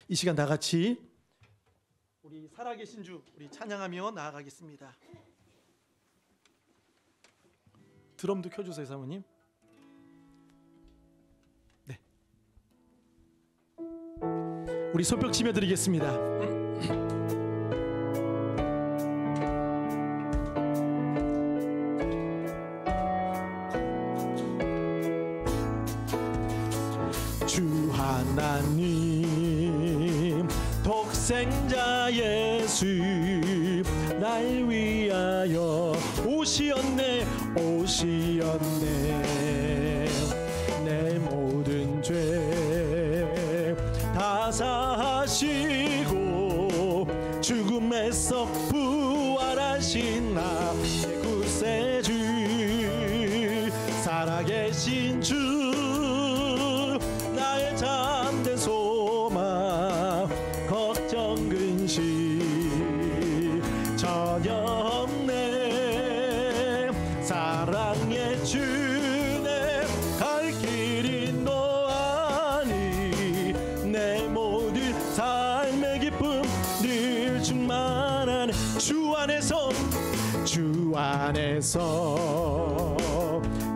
이 시간 다 같이 우리 살아계신 주 우리 찬양하며 나아가겠습니다. 드럼도 켜주세요, 사모님. 네, 우리 손뼉 치며 드리겠습니다. 주 하나님 독생자 예수 날 위하여 오시었네 내 모든 죄 다 사하시고 죽음에서 부활하신 나의 구세주 살아계신 주 나의 잠든 소망 걱정 근심 전혀 없네 사랑의 주네 갈 길이 너 아니 내 모든 삶의 기쁨 늘 충만하네 주 안에서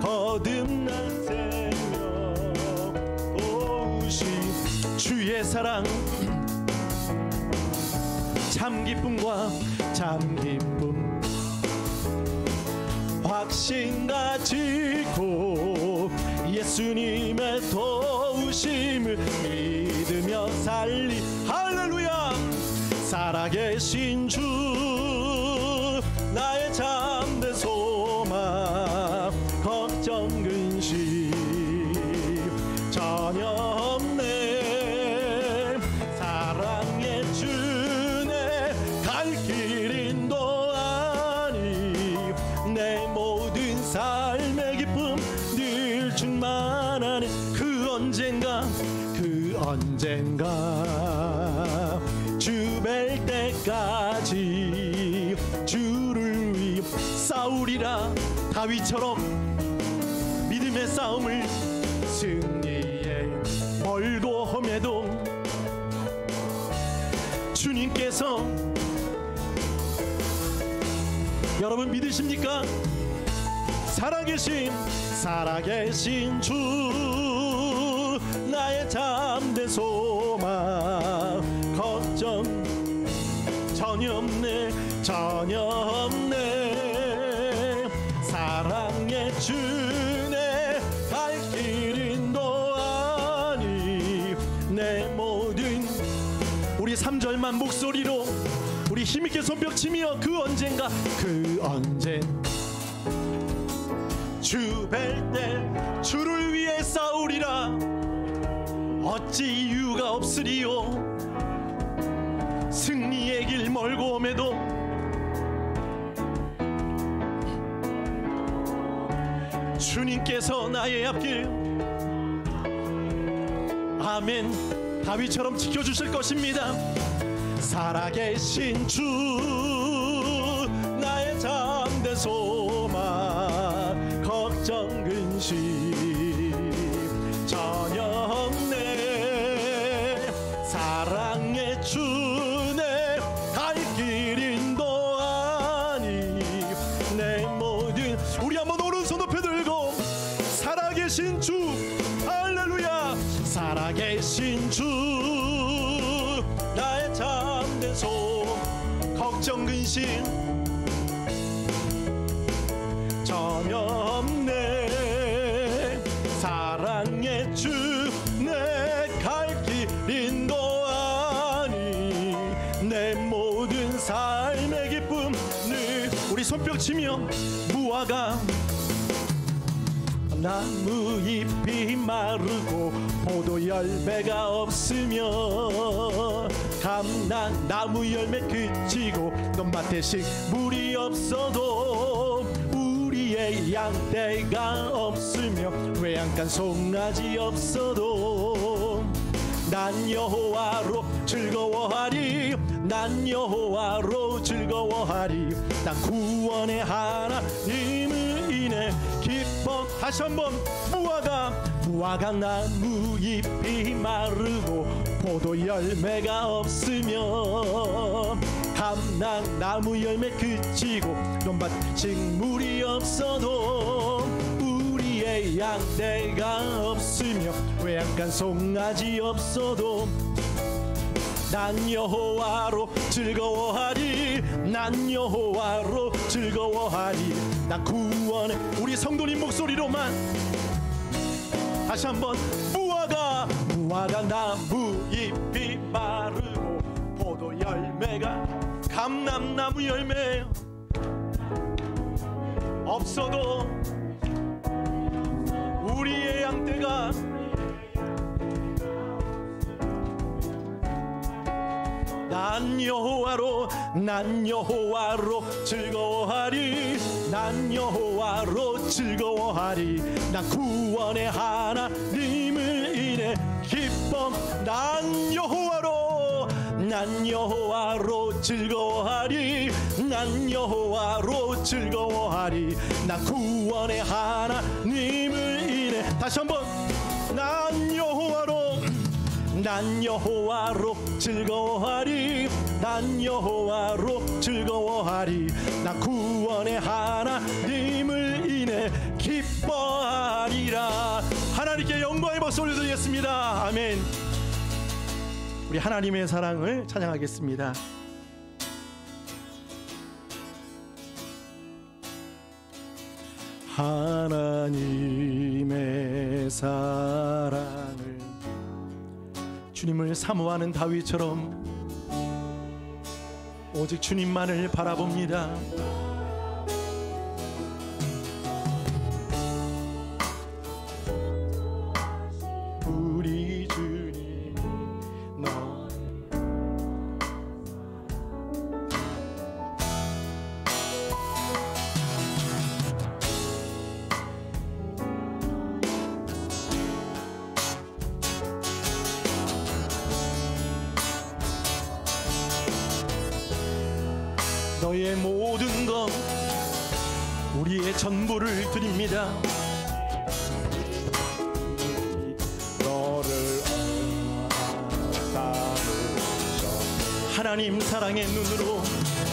거듭난 생명 도우신 주의 사랑 참 기쁨 확신 가지고 예수님의 도우심을 믿으며 살리 할렐루야 살아계신 주 나의 잠든 소망 걱정 근심 전혀 없네 사랑의 주네 갈 길인 너 아니 내 모든 삶의 기쁨 늘 충만하네 그 언젠가 주 뵐 때까지 주를 위해 싸우리라 다윗처럼 믿음의 싸움을 승리에 멀고 험해도 주님께서 여러분 믿으십니까? 살아계신 주 나의 잠든 소망 걱정 전혀 없네 사랑의 주네 갈 길인 너 아니 내 모든 우리 3절만 목소리로 우리 힘있게 손뼉 치며 그 언젠가 주 뵐 때 주를 위해 싸우리라 어찌 이유가 없으리요 승리의 길 멀고 옴에도 주님께서 나의 앞길 아멘 다윗처럼 지켜주실 것입니다 살아계신 주 나의 잠든 소망 걱정 근심 전혀 없네 사랑의 주네 갈 길인 너 아니 내 모든 우리 한번 오른손 높여 들고 살아계신 주 할렐루야 살아계신 주 나의 잠든 소망 걱정 근심 전혀 없네 사랑의 주 내 갈 길인 너 아니 내 모든 삶의 기쁨 늘 우리 손뼉 치며 무화과 나무 잎이 마르고 포도 열매가 없으며 감난 나무 열매 그치고 논밭에 식물이 없어도 우리의 양떼가 없으며 외양간 송아지 없어도 난 여호와로 즐거워하리 난 여호와로 즐거워하리 난 구원의 하나님을 인해 기뻐 다시 한번 무화과 나무 잎이 마르고 포도 열매가 없으면 감람나무 열매 그치고 논밭 식물이 없어도 우리의 양떼가 없으며 외양간 송아지 없어도 난 여호와로 즐거워하리. 난 여호와로 즐거워하리. 나 구원해. 우리 성도님 목소리로만 다시 한번. 무화과 나무 잎이 마르고 포도 열매가 감람나무 열매 없어도 우리의 양떼가 난 여호와로 즐거워하리. 난 여호와로 즐거워하리. 나 구원의 하나님을 인해 기쁨. 난 여호와로 즐거워하리. 난 여호와로 즐거워하리. 나 구원의 하나님을 인해. 다시 한번. 난 여호와로 즐거워하리. 난 여호와로 즐거워하리. 나 구원의 하나님을 인해 기뻐하리라. 하나님께 영광의 박수 올려드리겠습니다. 아멘. 우리 하나님의 사랑을 찬양하겠습니다. 하나님의 사랑을 주님을 사모하는 다윗처럼 오직 주님만을 바라봅니다. 우리 주님 너 너의 모든 것 우리의 전부를 드립니다. 너를 하나님 사랑의 눈으로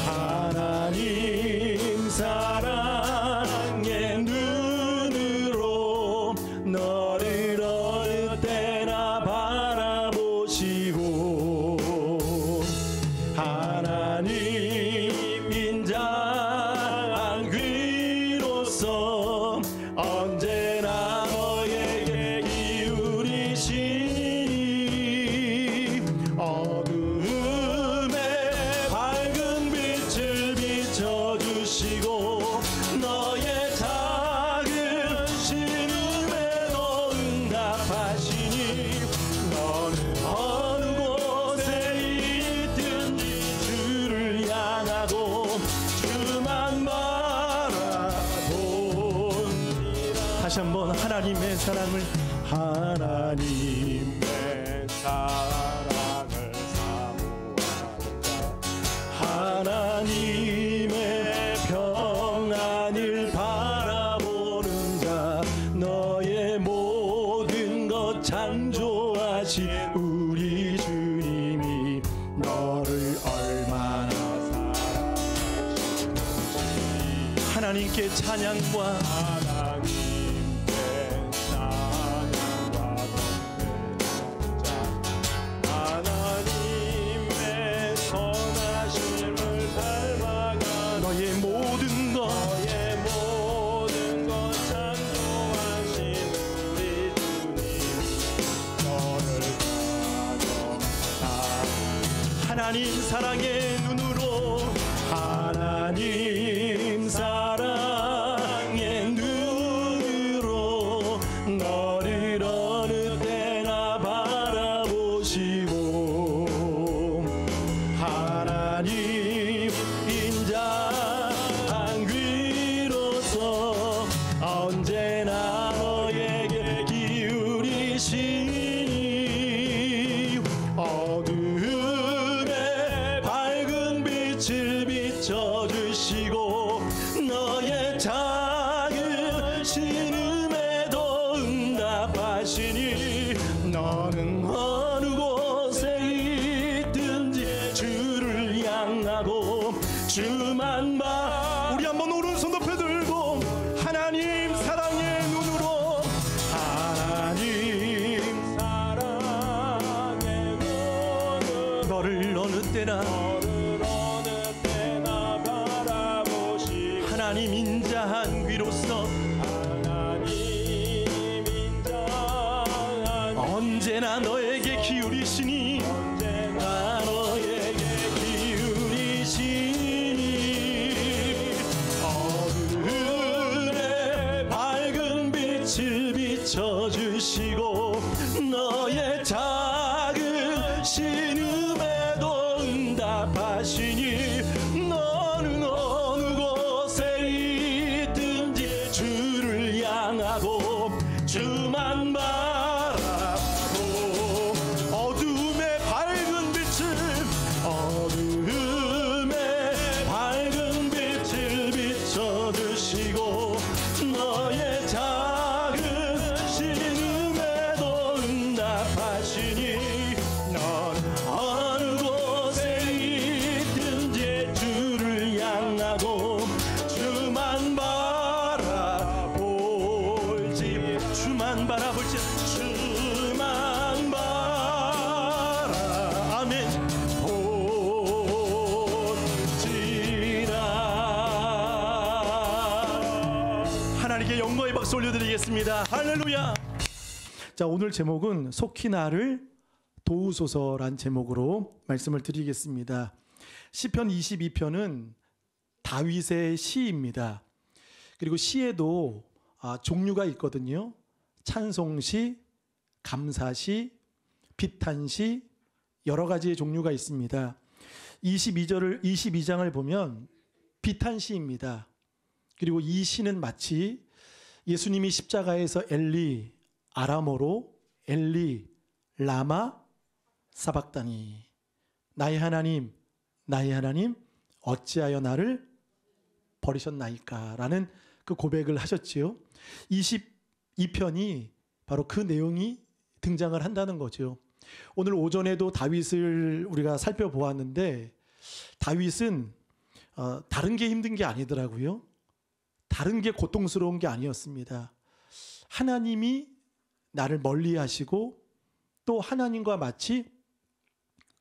하나님 사랑의 눈으로 너를 어느 때나 바라보시고 하나님 언제나 너에게 기울이시니 어둠에 밝은 빛을 비춰주시고 너의 작은 신음에도 응답하시니 너는 어느 곳에 있든지 주를 향하고 주만 다시 한번. 하나님의 사랑을 사모하는가 하나님의 평안을 바라보는 자 너의 모든 것 창조하신 우리 주님이 너를 얼마나 사랑하시는지 하나님께 찬양과 하나님 사랑의 눈으로 하나님 사랑의 눈으로 너를 어느 때나 바라보시고 하나님 인자한 귀로서 언제나 너에게 기울이시니 어둠에 밝은 빛을 비춰주시고 너 주만 봐. 우리 한번 오른손 높여 들고 하나님 사랑의 눈으로, 하나님 사랑의 눈으로 너를 어느 때나 바라보시고, 하나님 인자한 귀로서 언제나 너에게 기울이시니, 언제나 너에게 기울이시니, 어둠에 밝은 빛을 비춰주시고, 너의 작은 신음에도 응답하시니, 너는 어느 곳에 있든지 주를 향하고 주만 바라보고, 어둠의 밝은 빛을 비춰주시고, 너의 작은 신음에도 응답하시니, 넌 어느 곳에 있든지 주를 향하고 주만 바라볼지, 주만 바라볼지, 주만 바라, 아멘, 볼지라. 하나님께 영광의 박수 올려드리겠습니다. 할렐루야. 자, 오늘 제목은 속히 나를 도우소서란 제목으로 말씀을 드리겠습니다. 시편 22편은 다윗의 시입니다. 그리고 시에도 종류가 있거든요. 찬송시, 감사시, 비탄시, 여러 가지의 종류가 있습니다. 22장을 보면 비탄시입니다. 그리고 이 시는 마치 예수님이 십자가에서 엘리, 아람어로 엘리, 라마, 사박다니, 나의 하나님, 나의 하나님, 어찌하여 나를 버리셨나이까 라는 그 고백을 하셨지요. 22편이 바로 그 내용이 등장을 한다는 거죠. 오늘 오전에도 다윗을 우리가 살펴보았는데, 다윗은 다른 게 힘든 게 아니더라고요. 다른 게 고통스러운 게 아니었습니다. 하나님이 나를 멀리 하시고, 또 하나님과 마치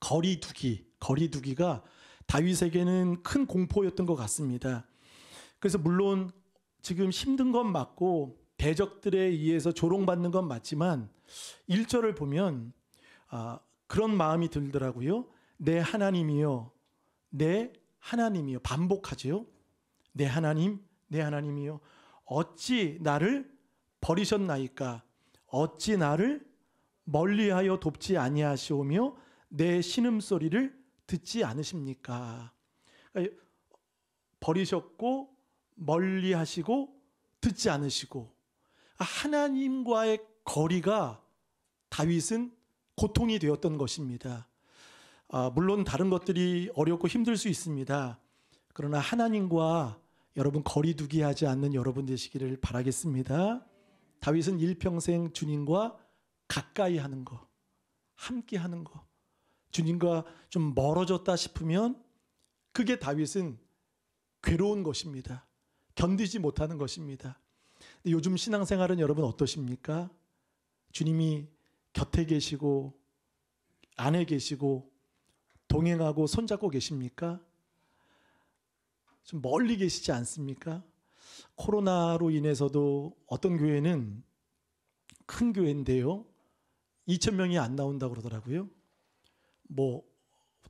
거리두기가 다윗에게는 큰 공포였던 것 같습니다. 그래서 물론 지금 힘든 건 맞고 대적들에 의해서 조롱받는 건 맞지만 1절을 보면 그런 마음이 들더라고요. 내 하나님이요, 내 하나님이요. 반복하죠. 내 하나님, 내 하나님이요, 어찌 나를 버리셨나이까, 어찌 나를 멀리하여 돕지 아니하시오며 내 신음소리를 듣지 않으십니까. 그러니까 버리셨고 멀리하시고 듣지 않으시고, 하나님과의 거리가 다윗은 고통이 되었던 것입니다. 물론 다른 것들이 어렵고 힘들 수 있습니다. 그러나 하나님과 여러분 거리두기 하지 않는 여러분 되시기를 바라겠습니다. 다윗은 일평생 주님과 가까이 하는 거, 함께 하는 거, 주님과 좀 멀어졌다 싶으면 그게 다윗은 괴로운 것입니다. 견디지 못하는 것입니다. 요즘 신앙생활은 여러분 어떠십니까? 주님이 곁에 계시고 안에 계시고 동행하고 손잡고 계십니까? 좀 멀리 계시지 않습니까? 코로나로 인해서도 어떤 교회는, 큰 교회인데요, 2,000명이 안 나온다고 그러더라고요. 뭐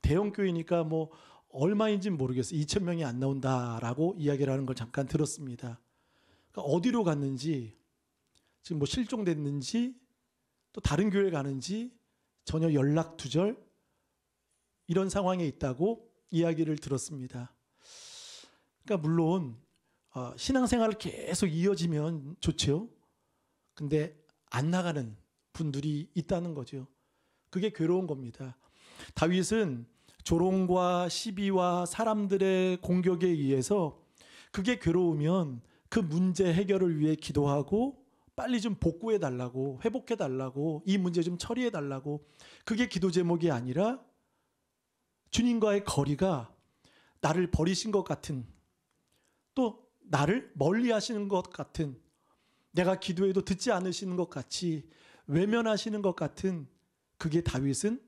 대형 교회니까 뭐 얼마인지는 모르겠어요. 2,000명이 안 나온다라고 이야기를 하는 걸 잠깐 들었습니다. 그러니까 어디로 갔는지, 지금 뭐 실종됐는지, 또 다른 교회 가는지 전혀 연락 두절, 이런 상황에 있다고 이야기를 들었습니다. 그러니까 물론 신앙생활을 계속 이어지면 좋죠. 근데 안 나가는 분들이 있다는 거죠. 그게 괴로운 겁니다. 다윗은 조롱과 시비와 사람들의 공격에 의해서 그게 괴로우면 그 문제 해결을 위해 기도하고 빨리 좀 복구해 달라고, 회복해 달라고, 이 문제 좀 처리해 달라고, 그게 기도 제목이 아니라 주님과의 거리가 나를 버리신 것 같은, 또 나를 멀리 하시는 것 같은, 내가 기도해도 듣지 않으시는 것 같이 외면하시는 것 같은, 그게 다윗은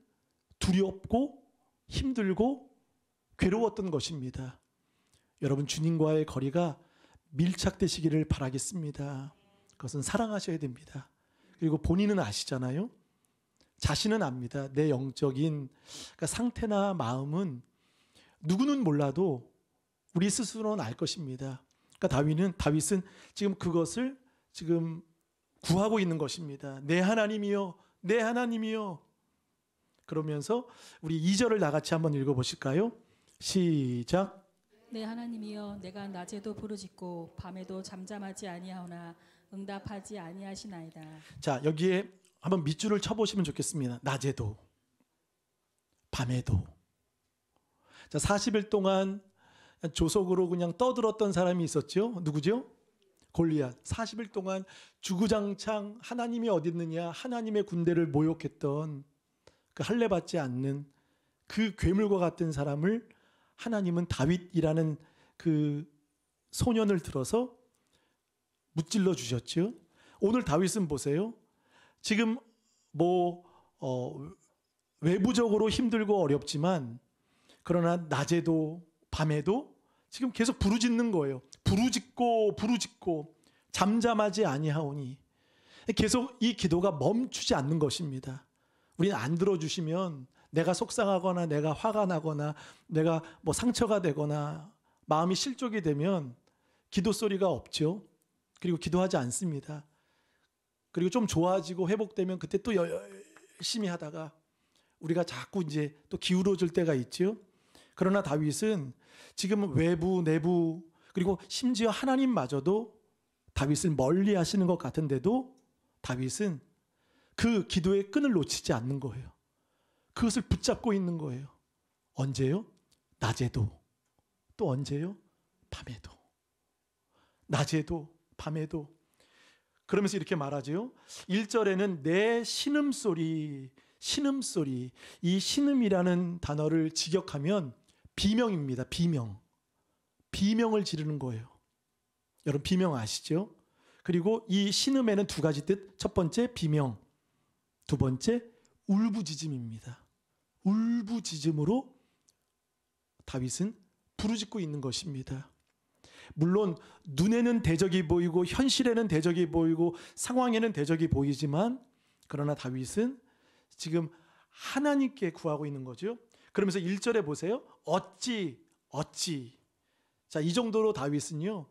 두렵고 힘들고 괴로웠던 것입니다. 여러분, 주님과의 거리가 밀착되시기를 바라겠습니다. 그것은 사랑하셔야 됩니다. 그리고 본인은 아시잖아요. 자신은 압니다. 내 영적인 그러니까 상태나 마음은 누구는 몰라도 우리 스스로는 알 것입니다. 그러니까 다윗은 지금 그것을 지금 구하고 있는 것입니다. 내 하나님이여, 내 하나님이여. 그러면서 우리 2절을 다 같이 한번 읽어보실까요? 시작. 내 하나님이여, 내가 낮에도 부르짖고 밤에도 잠잠하지 아니하오나 응답하지 아니하시나이다. 자, 여기에 한번 밑줄을 쳐보시면 좋겠습니다. 낮에도, 밤에도. 자, 40일 동안 조속으로 그냥 떠들었던 사람이 있었죠. 누구죠? 골리앗. 40일 동안 주구장창 하나님이 어디 있느냐, 하나님의 군대를 모욕했던 그 할례 받지 않는 그 괴물과 같은 사람을 하나님은 다윗이라는 그 소년을 들어서 무찔러 주셨죠. 오늘 다윗은 보세요. 지금 외부적으로 힘들고 어렵지만 그러나 낮에도 밤에도 지금 계속 부르짖는 거예요. 부르짖고 잠잠하지 아니하오니. 계속 이 기도가 멈추지 않는 것입니다. 우리는 안 들어주시면 내가 속상하거나 내가 화가 나거나 내가 상처가 되거나 마음이 실족이 되면 기도 소리가 없죠. 그리고 기도하지 않습니다. 그리고 좀 좋아지고 회복되면 그때 또 열심히 하다가 우리가 자꾸 이제 또 기울어질 때가 있죠. 그러나 다윗은 지금 외부, 내부 그리고 심지어 하나님마저도 다윗을 멀리 하시는 것 같은데도 다윗은 그 기도의 끈을 놓치지 않는 거예요. 그것을 붙잡고 있는 거예요. 언제요? 낮에도. 또 언제요? 밤에도. 낮에도 밤에도. 그러면서 이렇게 말하죠. 1절에는 내 신음소리. 이 신음이라는 단어를 직역하면 비명입니다. 비명을 지르는 거예요. 여러분, 비명 아시죠? 그리고 이 신음에는 두 가지 뜻. 첫 번째 비명, 두 번째 울부짖음입니다. 울부짖음으로 다윗은 부르짖고 있는 것입니다. 물론 눈에는 대적이 보이고 현실에는 대적이 보이고 상황에는 대적이 보이지만 그러나 다윗은 지금 하나님께 구하고 있는 거죠. 그러면서 1절에 보세요. 어찌. 자, 이 정도로 다윗은요.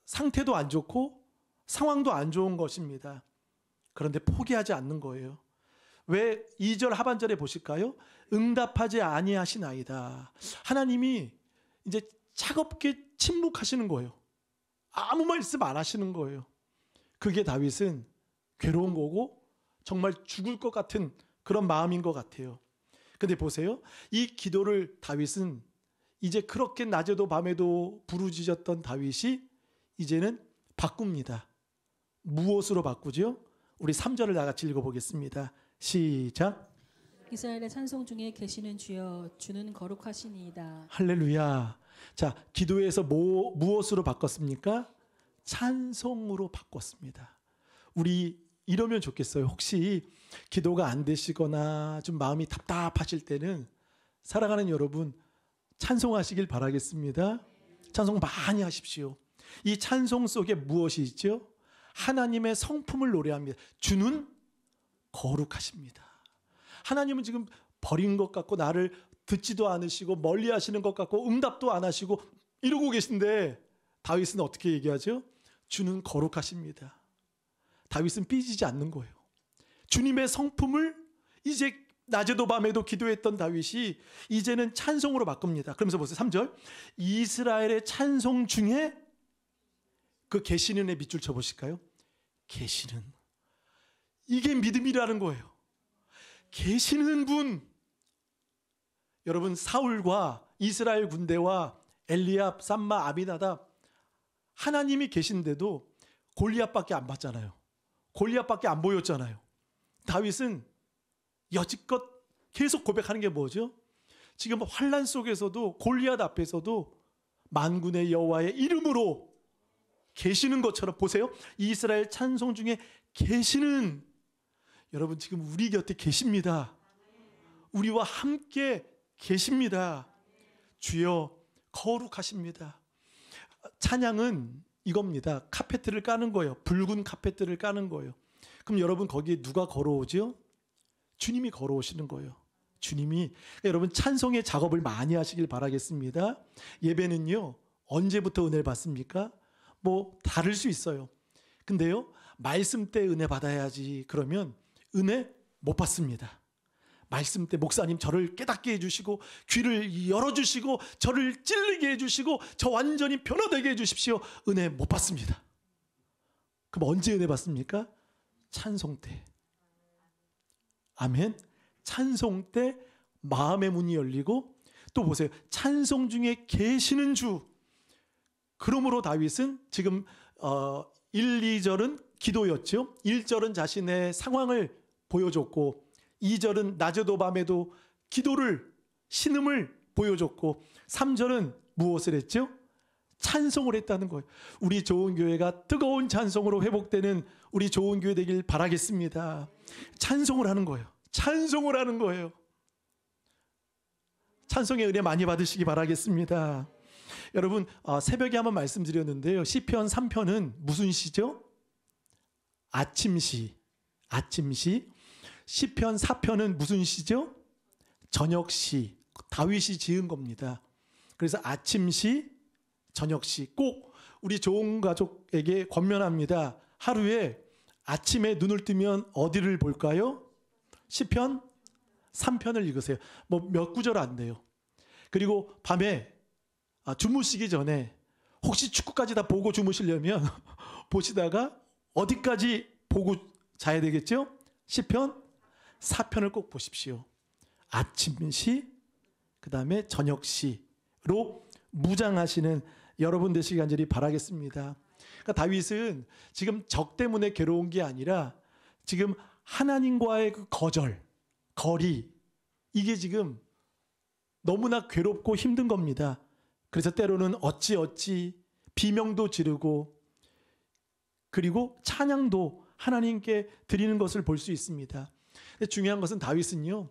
상태도 안 좋고 상황도 안 좋은 것입니다. 그런데 포기하지 않는 거예요. 왜 2절 하반절에 보실까요? 응답하지 아니하시나이다. 하나님이 이제 차갑게 침묵하시는 거예요. 아무 말씀 안 하시는 거예요. 그게 다윗은 괴로운 거고 정말 죽을 것 같은 그런 마음인 것 같아요. 근데 보세요. 이 기도를 다윗은 이제 그렇게 낮에도 밤에도 부르짖었던 다윗이 이제는 바꿉니다. 무엇으로 바꾸죠? 우리 3절을 다 같이 읽어보겠습니다. 시작. 이스라엘의 찬송 중에 계시는 주여, 주는 거룩하시니이다. 할렐루야. 자, 기도에서 무엇으로 바꿨습니까? 찬송으로 바꿨습니다. 우리 이러면 좋겠어요. 혹시 기도가 안 되시거나 좀 마음이 답답하실 때는 사랑하는 여러분, 찬송하시길 바라겠습니다. 찬송 많이 하십시오. 이 찬송 속에 무엇이 있죠? 하나님의 성품을 노래합니다. 주는 거룩하십니다. 하나님은 지금 버린 것 같고 나를 듣지도 않으시고 멀리 하시는 것 같고 응답도 안 하시고 이러고 계신데 다윗은 어떻게 얘기하죠? 주는 거룩하십니다. 다윗은 삐지지 않는 거예요. 주님의 성품을 이제 낮에도 밤에도 기도했던 다윗이 이제는 찬송으로 바꿉니다. 그러면서 보세요. 3절. 이스라엘의 찬송 중에 그 계시는의 밑줄 쳐보실까요? 계시는. 이게 믿음이라는 거예요. 계시는 분. 여러분, 사울과 이스라엘 군대와 엘리압, 삼마, 아비나답 하나님이 계신데도 골리앗밖에 안 봤잖아요. 골리앗밖에 안 보였잖아요. 다윗은 여지껏 계속 고백하는 게 뭐죠? 지금 환란 속에서도 골리앗 앞에서도 만군의 여호와의 이름으로 계시는 것처럼 보세요. 이스라엘 찬송 중에 계시는 여러분 지금 우리 곁에 계십니다. 우리와 함께 계십니다. 주여 거룩하십니다. 찬양은 이겁니다. 카페트를 까는 거예요. 붉은 카페트를 까는 거예요. 그럼 여러분 거기에 누가 걸어오죠? 주님이 걸어오시는 거예요. 주님이. 그러니까 여러분 찬송의 작업을 많이 하시길 바라겠습니다. 예배는요 언제부터 은혜를 받습니까? 뭐 다를 수 있어요. 근데요 말씀 때 은혜 받아야지 그러면 은혜 못 받습니다. 말씀 때 목사님 저를 깨닫게 해주시고 귀를 열어주시고 저를 찔리게 해주시고 저 완전히 변화되게 해주십시오. 은혜 못 받습니다. 그럼 언제 은혜 받습니까? 찬송 때. 아멘. 찬송 때 마음의 문이 열리고 또 보세요. 찬송 중에 계시는 주. 그러므로 다윗은 지금 1, 2절은 기도였죠. 1절은 자신의 상황을 보여줬고 2절은 낮에도 밤에도 기도를 신음을 보여줬고 3절은 무엇을 했죠? 찬송을 했다는 거예요. 우리 좋은 교회가 뜨거운 찬송으로 회복되는 우리 좋은 교회 되길 바라겠습니다. 찬송을 하는 거예요. 찬송을 하는 거예요. 찬송의 은혜 많이 받으시기 바라겠습니다. 여러분 새벽에 한번 말씀드렸는데요. 시편 3편은 무슨 시죠? 아침시. 아침시. 시편 4편은 무슨 시죠? 저녁시. 다윗이 지은 겁니다. 그래서 아침시, 저녁시 꼭 우리 좋은 가족에게 권면합니다. 하루에 아침에 눈을 뜨면 어디를 볼까요? 시편 3편을 읽으세요. 뭐 몇 구절 안 돼요. 그리고 밤에 주무시기 전에 혹시 축구까지 다 보고 주무시려면 보시다가 어디까지 보고 자야 되겠죠? 시편 4편을 꼭 보십시오. 아침시 그 다음에 저녁시로 무장하시는 여러분 되시기 간절히 바라겠습니다. 그러니까 다윗은 지금 적 때문에 괴로운 게 아니라 지금 하나님과의 그 거리 이게 지금 너무나 괴롭고 힘든 겁니다. 그래서 때로는 어찌 비명도 지르고 그리고 찬양도 하나님께 드리는 것을 볼 수 있습니다. 근데 중요한 것은 다윗은요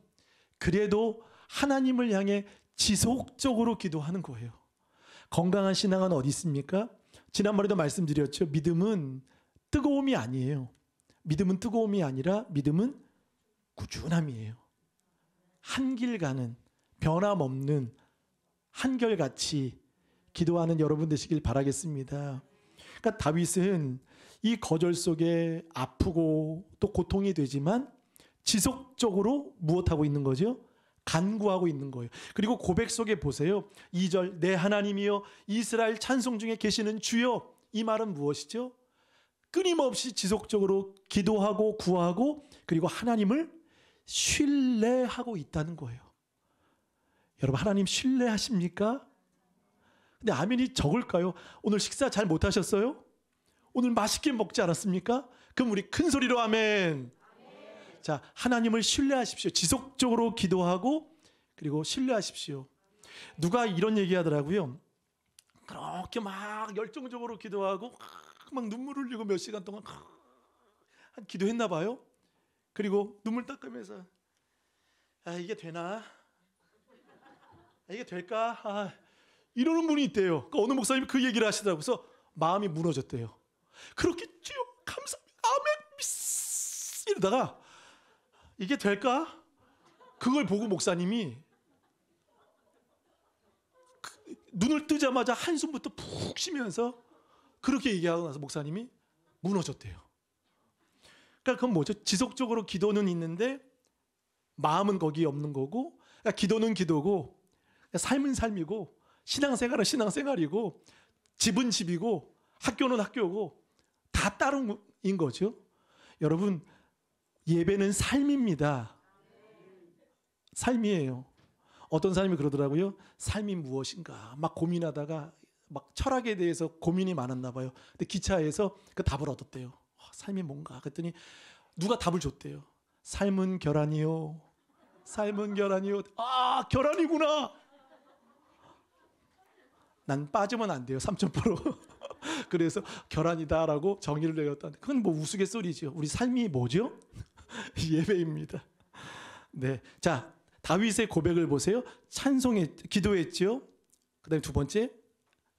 그래도 하나님을 향해 지속적으로 기도하는 거예요. 건강한 신앙은 어디 있습니까? 지난번에도 말씀드렸죠. 믿음은 뜨거움이 아니에요. 믿음은 뜨거움이 아니라 믿음은 꾸준함이에요. 한길 가는 변함없는 한결같이 기도하는 여러분 되시길 바라겠습니다. 그러니까 다윗은 이 거절 속에 아프고 또 고통이 되지만 지속적으로 무엇하고 있는 거죠? 간구하고 있는 거예요. 그리고 고백 속에 보세요. 2절 내 하나님이여 이스라엘 찬송 중에 계시는 주여. 이 말은 무엇이죠? 끊임없이 지속적으로 기도하고 구하고 그리고 하나님을 신뢰하고 있다는 거예요. 여러분 하나님 신뢰하십니까? 근데 아멘이 적을까요? 오늘 식사 잘 못하셨어요? 오늘 맛있게 먹지 않았습니까? 그럼 우리 큰 소리로 아멘. 자, 하나님을 신뢰하십시오. 지속적으로 기도하고 그리고 신뢰하십시오. 누가 이런 얘기 하더라고요. 그렇게 막 열정적으로 기도하고 막 눈물 흘리고 몇 시간 동안 기도했나 봐요. 그리고 눈물 닦으면서 이게 되나? 이게 될까? 이러는 분이 있대요. 그러니까 어느 목사님이 그 얘기를 하시더라고요. 그래서 마음이 무너졌대요. 그렇게 주여 감사합니다. 아멘 미스 이러다가 이게 될까? 그걸 보고 목사님이 눈을 뜨자마자 한숨부터 푹 쉬면서 그렇게 얘기하고 나서 목사님이 무너졌대요. 그러니까 그건 뭐죠? 지속적으로 기도는 있는데 마음은 거기에 없는 거고 그러니까 기도는 기도고 삶은 삶이고 신앙생활은 신앙생활이고 집은 집이고 학교는 학교고 다 다른 인 거죠. 여러분 예배는 삶입니다. 삶이에요. 어떤 사람이 그러더라고요. 삶이 무엇인가 막 고민하다가 막 철학에 대해서 고민이 많았나 봐요. 근데 기차에서 그 답을 얻었대요. 삶이 뭔가 그랬더니 누가 답을 줬대요. 삶은 결안이요 삶은 계란이요. 아, 계란이구나. 난 빠지면 안 돼요. 3,000%. 그래서 계란이다라고 정의를 내렸다. 그건 뭐 우스갯소리죠. 우리 삶이 뭐죠? 예배입니다. 네, 자 다윗의 고백을 보세요. 기도했죠. 그다음에 두 번째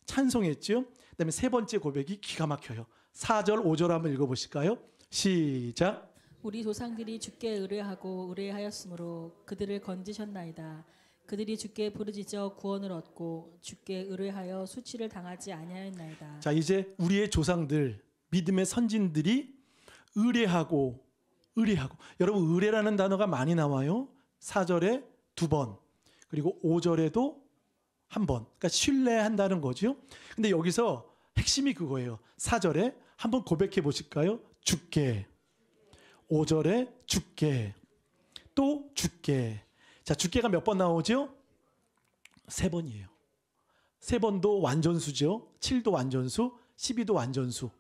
찬송했죠. 그다음에 세 번째 고백이 기가 막혀요. 4절 5절 한번 읽어보실까요? 시작. 우리 조상들이 주께 의뢰하고 의뢰하였으므로 그들을 건지셨나이다. 그들이 주께 부르짖어 구원을 얻고 주께 의뢰하여 수치를 당하지 아니하였나이다. 자, 이제 우리의 조상들, 믿음의 선진들이 의뢰하고 여러분 의뢰라는 단어가 많이 나와요. 4절에 2번 그리고 5절에도 1번. 그러니까 신뢰한다는 거죠. 근데 여기서 핵심이 그거예요. 4절에 한번 고백해 보실까요? 주께. 5절에 주께. 또 주께. 자, 주께가 몇 번 나오죠? 3번이에요. 3번도 완전수죠. 7도 완전수, 12도 완전수.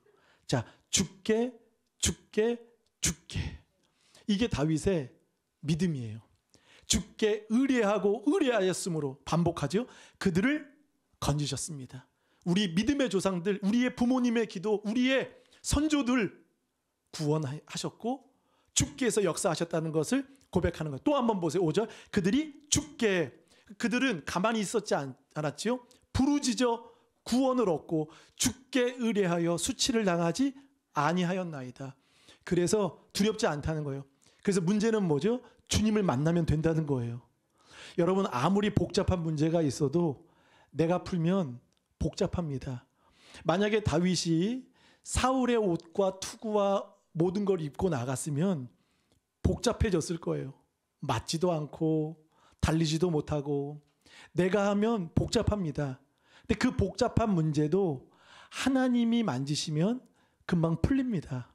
자, 주께, 주께, 주께. 이게 다윗의 믿음이에요. 주께 의뢰하고 의뢰하였으므로 반복하죠. 그들을 건지셨습니다. 우리 믿음의 조상들, 우리의 부모님의 기도, 우리의 선조들 구원하셨고 주께서 역사하셨다는 것을 고백하는 거예요. 또 한번 보세요. 5절. 그들이 주께, 그들은 가만히 있었지 않았지요. 부르짖어 구원을 얻고 주께 의뢰하여 수치를 당하지 아니하였나이다. 그래서 두렵지 않다는 거예요. 그래서 문제는 뭐죠? 주님을 만나면 된다는 거예요. 여러분 아무리 복잡한 문제가 있어도 내가 풀면 복잡합니다. 만약에 다윗이 사울의 옷과 투구와 모든 걸 입고 나갔으면 복잡해졌을 거예요. 맞지도 않고 달리지도 못하고 내가 하면 복잡합니다. 근데 그 복잡한 문제도 하나님이 만지시면 금방 풀립니다.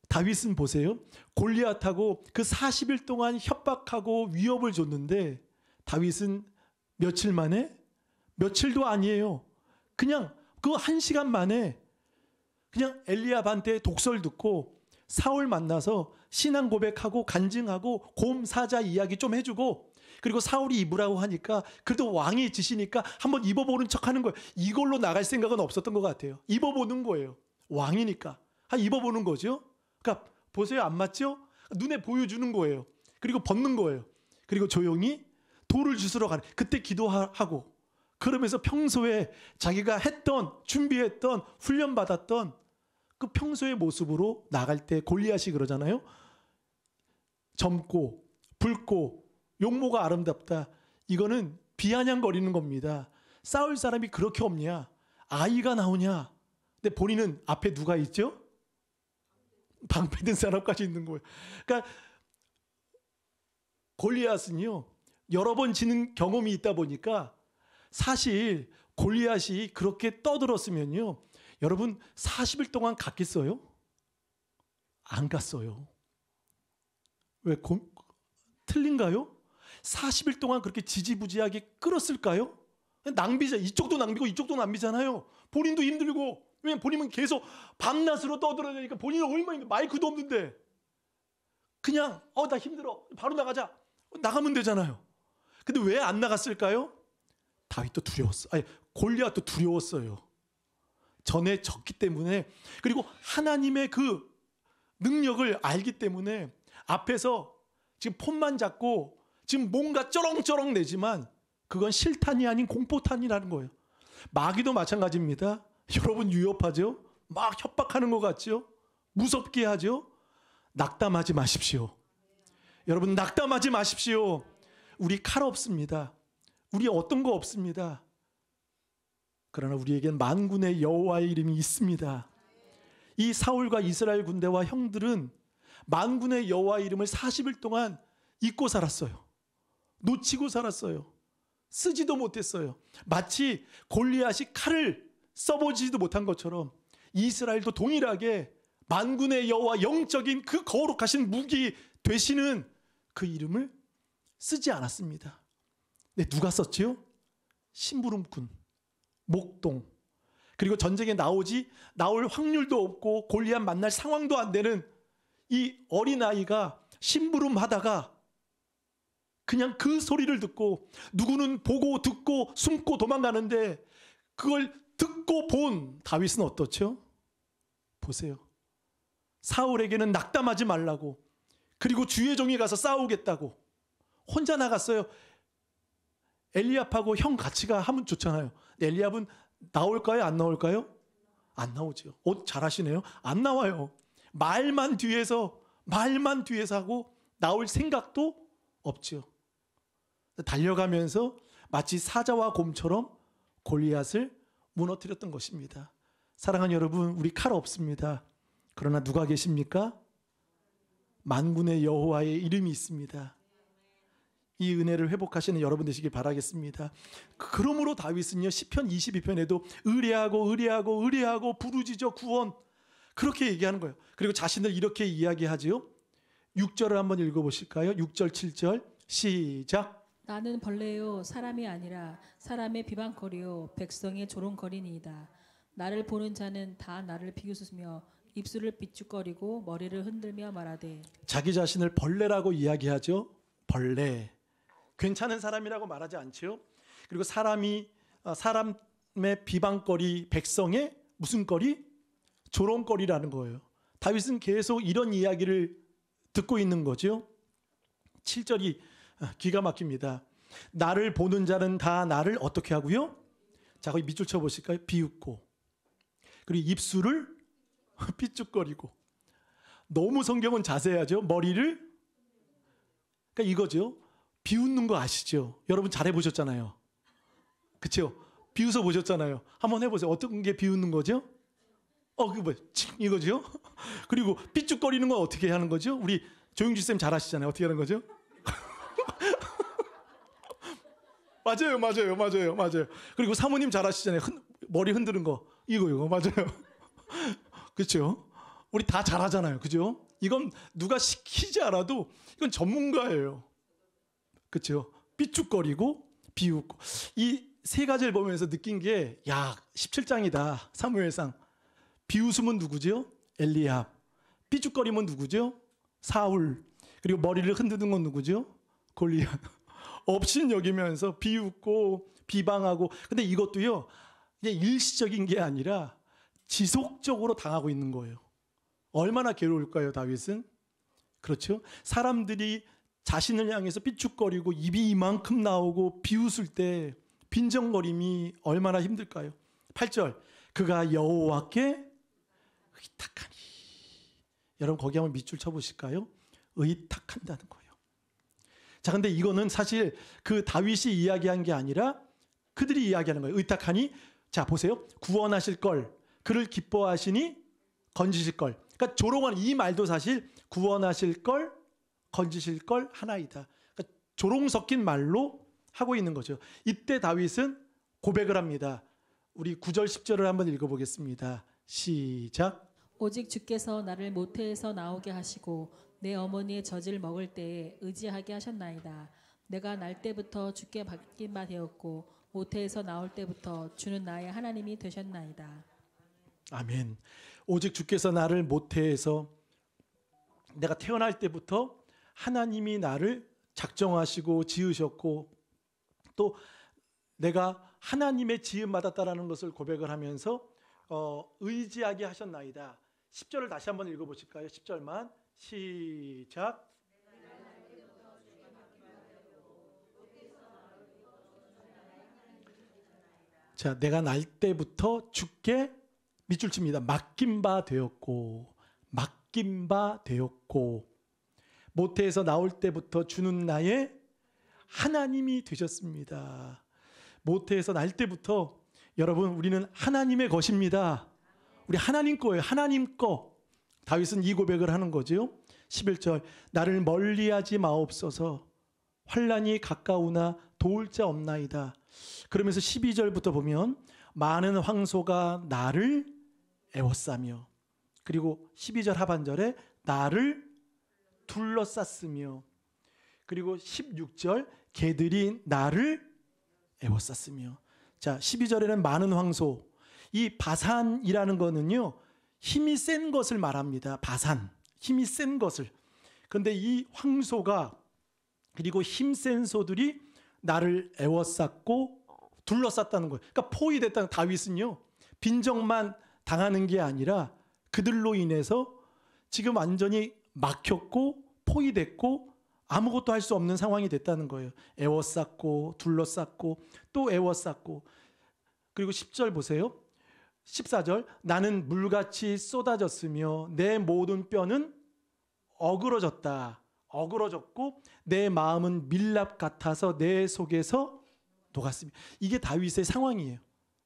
다윗은 보세요. 골리앗하고 그 40일 동안 협박하고 위협을 줬는데 다윗은 며칠 만에? 며칠도 아니에요. 그냥 그 1시간 만에 그냥 엘리압한테 독설 듣고 사울 만나서 신앙 고백하고 간증하고 곰 사자 이야기 좀 해주고 그리고 사울이 입으라고 하니까 그래도 왕이 지시니까 한번 입어보는 척하는 거예요. 이걸로 나갈 생각은 없었던 것 같아요. 입어보는 거예요. 왕이니까. 입어보는 거죠. 그러니까 보세요. 안 맞죠? 눈에 보여주는 거예요. 그리고 벗는 거예요. 그리고 조용히 돌을 주스러 가는. 그때 기도하고 그러면서 평소에 자기가 했던 준비했던 훈련받았던 그 평소의 모습으로 나갈 때 골리앗이 그러잖아요. 젊고 붉고 용모가 아름답다. 이거는 비아냥거리는 겁니다. 싸울 사람이 그렇게 없냐? 아이가 나오냐? 근데 본인은 앞에 누가 있죠? 방패든 사람까지 있는 거예요. 그러니까 골리앗은요. 여러 번 지는 경험이 있다 보니까 사실 골리앗이 그렇게 떠들었으면요. 여러분 40일 동안 갔겠어요? 안 갔어요. 왜 틀린가요? 40일 동안 그렇게 지지부지하게 끌었을까요? 낭비자. 이쪽도 낭비고 이쪽도 낭비잖아요. 본인도 힘들고 왜냐면 본인은 계속 밤낮으로 떠들어야 되니까 본인은 얼마나 힘들어. 마이크도 없는데 그냥 나 힘들어. 바로 나가자. 나가면 되잖아요. 근데 왜 안 나갔을까요? 다윗도 두려웠어. 골리앗도 두려웠어요. 전에 졌기 때문에 그리고 하나님의 그 능력을 알기 때문에 앞에서 지금 폰만 잡고 지금 뭔가 쩌렁쩌렁 내지만 그건 실탄이 아닌 공포탄이라는 거예요. 마귀도 마찬가지입니다. 여러분 위협하죠? 막 협박하는 것 같죠? 무섭게 하죠? 낙담하지 마십시오. 여러분 낙담하지 마십시오. 우리 칼 없습니다. 우리 어떤 거 없습니다. 그러나 우리에겐 만군의 여호와의 이름이 있습니다. 이 사울과 이스라엘 군대와 형들은 만군의 여호와의 이름을 40일 동안 잊고 살았어요. 놓치고 살았어요. 쓰지도 못했어요. 마치 골리앗이 칼을 써보지도 못한 것처럼 이스라엘도 동일하게 만군의 여호와 영적인 그 거룩하신 무기 되시는 그 이름을 쓰지 않았습니다. 네, 누가 썼지요? 심부름꾼, 목동. 그리고 전쟁에 나올 확률도 없고 골리앗 만날 상황도 안 되는 이 어린아이가 심부름하다가 그냥 그 소리를 듣고 누구는 보고 듣고 숨고 도망가는데 그걸 듣고 본 다윗은 어떻죠? 보세요. 사울에게는 낙담하지 말라고, 그리고 주의 종이 가서 싸우겠다고 혼자 나갔어요. 엘리압하고 형 같이 가 하면 좋잖아요. 엘리압은 나올까요? 안 나올까요? 안 나오죠. 잘하시네요. 안 나와요. 말만 뒤에서 하고 나올 생각도 없죠. 달려가면서 마치 사자와 곰처럼 골리앗을 무너뜨렸던 것입니다. 사랑하는 여러분, 우리 칼 없습니다. 그러나 누가 계십니까? 만군의 여호와의 이름이 있습니다. 이 은혜를 회복하시는 여러분 되시길 바라겠습니다. 그러므로 다윗은요, 시편 22편에도 의뢰하고 부르짖어 구원, 그렇게 얘기하는 거예요. 그리고 자신을 이렇게 이야기하지요. 6절을 한번 읽어보실까요? 6절 7절 시작. 나는 벌레요 사람이 아니라 사람의 비방거리요 백성의 조롱거리니이다. 나를 보는 자는 다 나를 비웃으며 입술을 비축거리고 머리를 흔들며 말하되. 자기 자신을 벌레라고 이야기하죠. 벌레. 괜찮은 사람이라고 말하지 않죠. 그리고 사람의 비방거리, 백성의 무슨 거리? 조롱거리라는 거예요. 다윗은 계속 이런 이야기를 듣고 있는 거죠. 7절이 기가 막힙니다. 나를 보는 자는 다 나를 어떻게 하고요? 자, 거기 밑줄 쳐보실까요? 비웃고, 그리고 입술을 삐죽거리고. 너무 성경은 자세하죠. 머리를, 그러니까 이거죠. 비웃는 거 아시죠? 여러분 잘해보셨잖아요. 그렇죠? 비웃어 보셨잖아요. 한번 해보세요. 어떤 게 비웃는 거죠? 그게 뭐예요? 이거죠? 그리고 삐죽거리는 건 어떻게 하는 거죠? 우리 조용주 쌤 잘하시잖아요. 어떻게 하는 거죠? 맞아요. 그리고 사모님 잘하시잖아요. 머리 흔드는 거. 이거 맞아요. 그렇죠? 우리 다 잘하잖아요. 그죠? 이건 누가 시키지 않아도 이건 전문가예요. 그렇죠? 삐죽거리고 비웃고. 이 세 가지를 보면서 느낀 게, 야, 17장이다. 사무엘상. 비웃음은 누구죠? 엘리압. 삐죽거림은 누구죠? 사울. 그리고 머리를 흔드는 건 누구죠? 골리앗. 업신여기면서 비웃고 비방하고. 근데 이것도요, 그냥 일시적인 게 아니라 지속적으로 당하고 있는 거예요. 얼마나 괴로울까요, 다윗은? 그렇죠? 사람들이 자신을 향해서 삐죽거리고 입이 이만큼 나오고 비웃을 때 빈정거림이 얼마나 힘들까요? 8절. 그가 여호와께 의탁하니. 여러분 거기 한번 밑줄 쳐보실까요? 의탁한다는 거예요. 자, 근데 이거는 사실 그 다윗이 이야기한 게 아니라 그들이 이야기하는 거예요. 의탁하니. 자, 보세요. 구원하실 걸, 그를 기뻐하시니 건지실 걸. 그러니까 조롱하는 이 말도 사실 구원하실 걸, 건지실 걸 하나이다. 그러니까 조롱 섞인 말로 하고 있는 거죠. 이때 다윗은 고백을 합니다. 우리 9절 10절을 한번 읽어보겠습니다. 시작. 오직 주께서 나를 모태에서 나오게 하시고 내 어머니의 젖을 먹을 때에 의지하게 하셨나이다. 내가 날 때부터 주께 맡긴 바 되었고 모태에서 나올 때부터 주는 나의 하나님이 되셨나이다. 아멘. 오직 주께서 나를 모태에서, 내가 태어날 때부터 하나님이 나를 작정하시고 지으셨고, 또 내가 하나님의 지음 받았다라는 것을 고백을 하면서 의지하게 하셨나이다. 10절을 다시 한번 읽어보실까요? 10절만 시작. 자, 내가 날 때부터 주께 밑줄 칩니다. 맡긴 바 되었고 모태에서 나올 때부터 주는 나의 하나님이 되셨습니다. 모태에서 날 때부터 여러분 우리는 하나님의 것입니다. 우리 하나님 거예요. 하나님 거. 다윗은 이 고백을 하는 거죠. 11절. 나를 멀리하지 마옵소서. 환난이 가까우나 도울 자 없나이다. 그러면서 12절부터 보면 많은 황소가 나를 애워싸며, 그리고 12절 하반절에 나를 둘러쌌으며, 그리고 16절 개들이 나를 애워쌌으며. 자, 12절에는 많은 황소. 이 바산이라는 거는요, 힘이 센 것을 말합니다. 바산, 힘이 센 것을. 그런데 이 황소가 그리고 힘센 소들이 나를 애워쌌고 둘러쌌다는 거예요. 그러니까 포위됐다는, 다윗은요 빈정만 당하는 게 아니라 그들로 인해서 지금 완전히 막혔고 포위됐고 아무것도 할 수 없는 상황이 됐다는 거예요. 애워쌌고 둘러쌌고 또 애워쌌고. 그리고 10절 보세요. 14절, 나는 물같이 쏟아졌으며 내 모든 뼈는 어그러졌고 내 마음은 밀랍 같아서 내 속에서 녹았습니다. 이게 다윗의 상황이에요.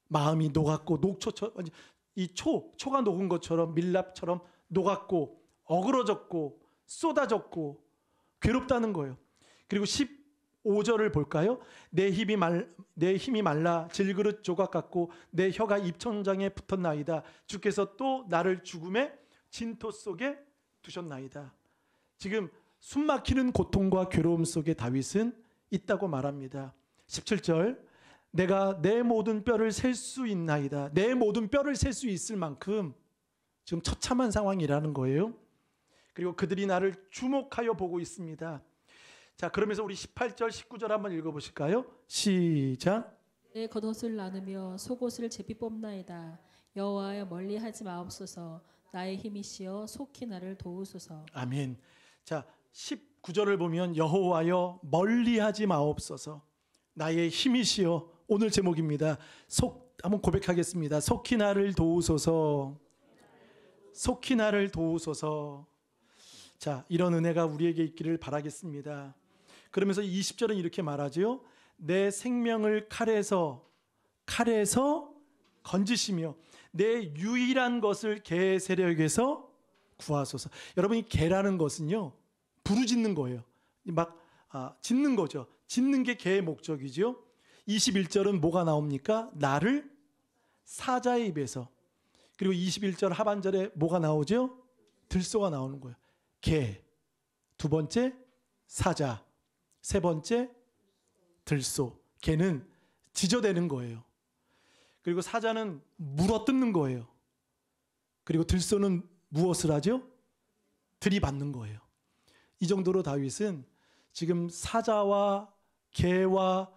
마음이 녹았고 녹초처럼, 초가 녹은 것처럼 밀랍처럼 녹았고 어그러졌고 쏟아졌고 괴롭다는 거예요. 그리고 15절을 볼까요? 내 힘이 말라 질그릇 조각 같고 내 혀가 입천장에 붙었나이다. 주께서 또 나를 죽음의 진토 속에 두셨나이다. 지금 숨막히는 고통과 괴로움 속에 다윗은 있다고 말합니다. 17절, 내가 내 모든 뼈를 셀 수 있나이다. 내 모든 뼈를 셀 수 있을 만큼 지금 처참한 상황이라는 거예요. 그리고 그들이 나를 주목하여 보고 있습니다. 자, 그러면서 우리 18절 19절 한번 읽어보실까요? 시작. 내 겉옷을 나누며 속옷을 제비 뽑나이다. 여호와여 멀리하지 마옵소서. 나의 힘이시여 속히 나를 도우소서. 아멘. 자, 19절을 보면 여호와여 멀리하지 마옵소서. 나의 힘이시여. 오늘 제목입니다. 한번 고백하겠습니다. 속히 나를 도우소서. 속히 나를 도우소서. 자, 이런 은혜가 우리에게 있기를 바라겠습니다. 그러면서 20절은 이렇게 말하죠. 내 생명을 칼에서 건지시며 내 유일한 것을 개 세력에서 구하소서. 여러분, 이 개라는 것은요 부르짖는 거예요. 막 짖는 거죠. 짖는 게 개의 목적이죠. 21절은 뭐가 나옵니까? 나를 사자의 입에서. 그리고 21절 하반절에 뭐가 나오죠? 들소가 나오는 거예요. 개, 두 번째 사자, 세 번째 들소. 개는 지저대는 거예요. 그리고 사자는 물어뜯는 거예요. 그리고 들소는 무엇을 하죠? 들이받는 거예요. 이 정도로 다윗은 지금 사자와 개와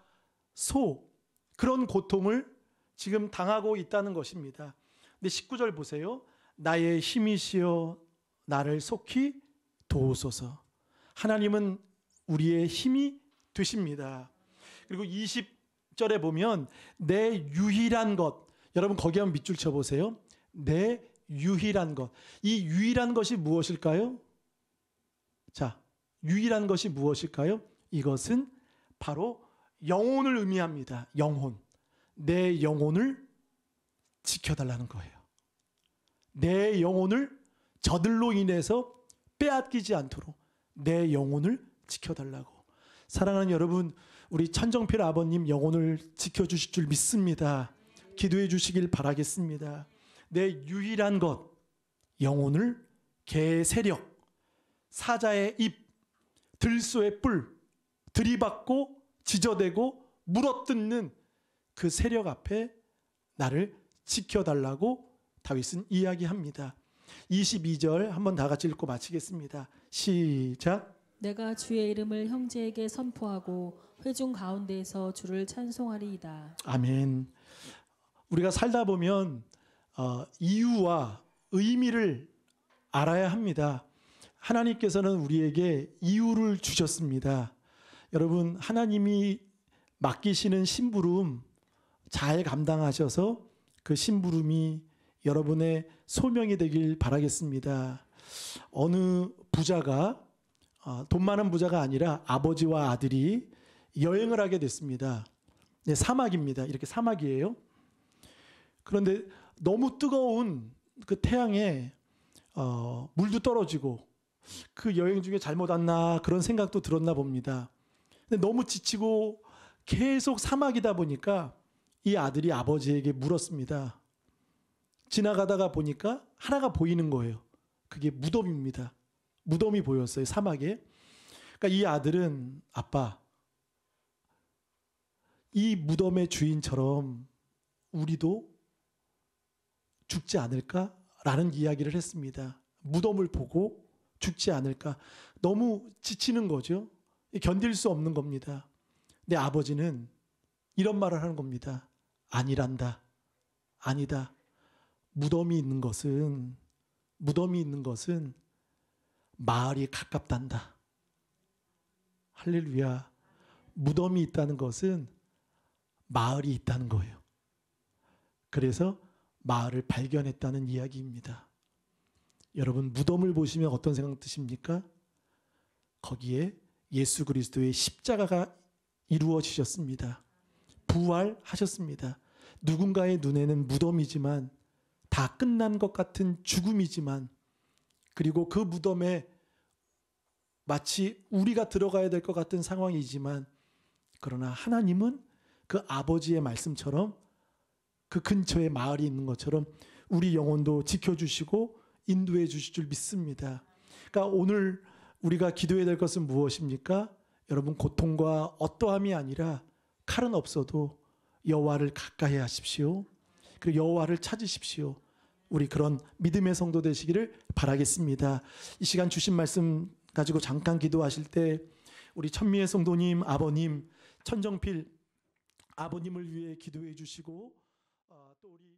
소, 그런 고통을 지금 당하고 있다는 것입니다. 근데 19절 보세요. 나의 힘이시여 나를 속히 도우소서. 하나님은 우리의 힘이 되십니다. 그리고 20절에 보면 내 유일한 것, 여러분 거기 한번 밑줄 쳐보세요. 내 유일한 것. 이 유일한 것이 무엇일까요? 자, 유일한 것이 무엇일까요? 이것은 바로 영혼을 의미합니다. 영혼. 내 영혼을 지켜달라는 거예요. 내 영혼을 저들로 인해서 빼앗기지 않도록 내 영혼을 지켜달라고. 사랑하는 여러분, 우리 천정필 아버님 영혼을 지켜주실 줄 믿습니다. 기도해 주시길 바라겠습니다. 내 유일한 것, 영혼을 개의 세력, 사자의 입, 들소의 뿔, 들이받고 지저대고 물어뜯는 그 세력 앞에 나를 지켜달라고 다윗은 이야기합니다. 22절 한번 다 같이 읽고 마치겠습니다. 시작. 내가 주의 이름을 형제에게 선포하고 회중 가운데에서 주를 찬송하리이다. 아멘. 우리가 살다 보면 이유와 의미를 알아야 합니다. 하나님께서는 우리에게 이유를 주셨습니다. 여러분, 하나님이 맡기시는 심부름 잘 감당하셔서 그 심부름이 여러분의 소명이 되길 바라겠습니다. 어느 부자가 돈 많은 부자가 아니라 아버지와 아들이 여행을 하게 됐습니다. 네, 사막입니다. 이렇게 사막이에요. 그런데 너무 뜨거운 그 태양에 물도 떨어지고 그 여행 중에 잘못 왔나 그런 생각도 들었나 봅니다. 근데 너무 지치고 계속 사막이다 보니까 이 아들이 아버지에게 물었습니다. 지나가다가 보니까 하나가 보이는 거예요. 그게 무덤입니다. 무덤이 보였어요, 사막에. 그러니까 이 아들은 아빠, 이 무덤의 주인처럼 우리도 죽지 않을까라는 이야기를 했습니다. 무덤을 보고 죽지 않을까. 너무 지치는 거죠. 견딜 수 없는 겁니다. 내 아버지는 이런 말을 하는 겁니다. 아니란다. 아니다. 무덤이 있는 것은 마을이 가깝단다. 할렐루야. 무덤이 있다는 것은 마을이 있다는 거예요. 그래서 마을을 발견했다는 이야기입니다. 여러분, 무덤을 보시면 어떤 생각 드십니까? 거기에 예수 그리스도의 십자가가 이루어지셨습니다. 부활하셨습니다. 누군가의 눈에는 무덤이지만, 다 끝난 것 같은 죽음이지만, 그리고 그 무덤에 마치 우리가 들어가야 될 것 같은 상황이지만, 그러나 하나님은 그 아버지의 말씀처럼 그 근처에 마을이 있는 것처럼 우리 영혼도 지켜주시고 인도해 주실 줄 믿습니다. 그러니까 오늘 우리가 기도해야 될 것은 무엇입니까? 여러분, 고통과 어떠함이 아니라 칼은 없어도 여호와를 가까이 하십시오. 그리고 여호와를 찾으십시오. 우리 그런 믿음의 성도 되시기를 바라겠습니다. 이 시간 주신 말씀 가지고 잠깐 기도하실 때 우리 천미애 성도님, 아버님, 천정필 아버님을 위해 기도해 주시고 또 우리